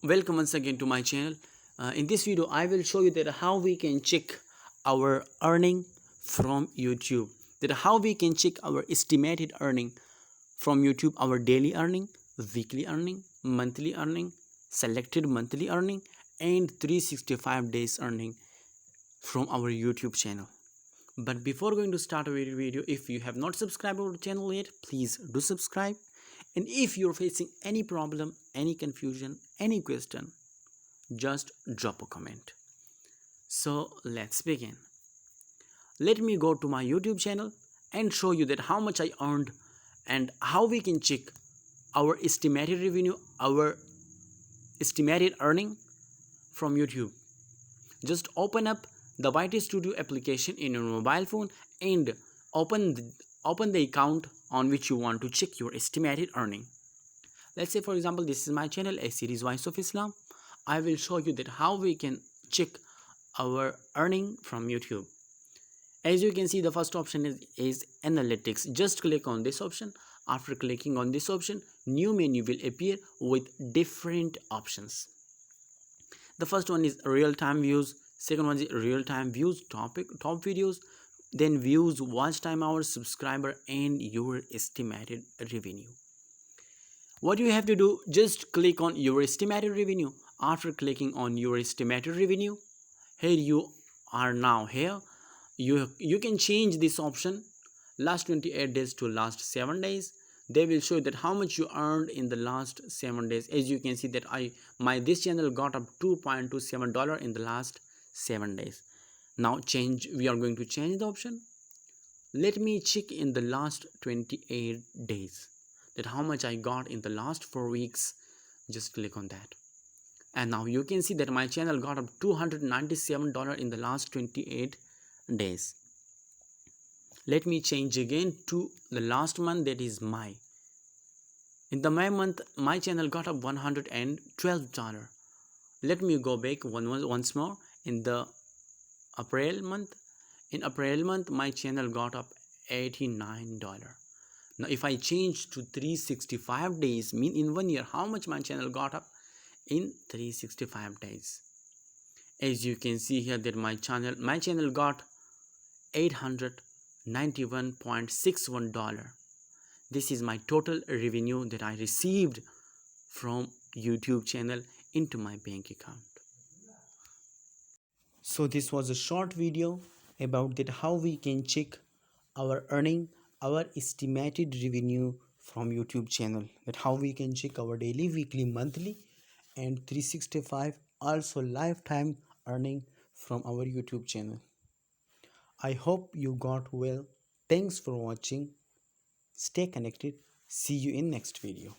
Welcome once again to my channel. In this video I will show you that how we can check our earning from YouTube, that how we can check our estimated earning from YouTube, our daily earning, weekly earning, monthly earning, selected monthly earning, and 365 days earning from our YouTube channel. But before going to start our video, if you have not subscribed our channel yet, please do subscribe. And if you're facing any problem, any confusion, any question, just drop a comment. So let's begin. Let me go to my YouTube channel and show you that how much I earned and how we can check our estimated revenue, our estimated earning from YouTube. Just open up the YT Studio application in your mobile phone and open the account on which you want to check your estimated earning. Let's say, for example, this is my channel, A Series Voice of Islam. I will show you that how we can check our earning from YouTube. As you can see, the first option is analytics. Just click on this option. After clicking on this option, new menu will appear with different options. The first one is real-time views. Second one is real-time views, top videos, then views, watch time hours, subscriber, and your estimated revenue. What you have to do, just click on your estimated revenue. After clicking on your estimated revenue, here you are now. Here you can change this option, last 28 days to last 7 days. They will show you that how much you earned in the last 7 days. As you can see that this channel got up $2.27 in the last 7 days. Now we are going to change the option. Let me check in the last 28 days that how much I got in the last 4 weeks. Just click on that, and now you can see that my channel got up $297 in the last 28 days. Let me change again to the last month, that is May. In the May month, my channel got up $112. Let me go back once more. In the April month, my channel got up $89. Now if I change to 365 days, mean in 1 year, how much my channel got up in 365 days? As you can see here that my channel got $891.61. This is my total revenue that I received from YouTube channel into my bank account. So this was a short video about that how we can check our earning, our estimated revenue from YouTube channel, that how we can check our daily, weekly, monthly, and 365 also lifetime earning from our YouTube channel. I hope you got well. Thanks for watching. Stay connected. See you in next video.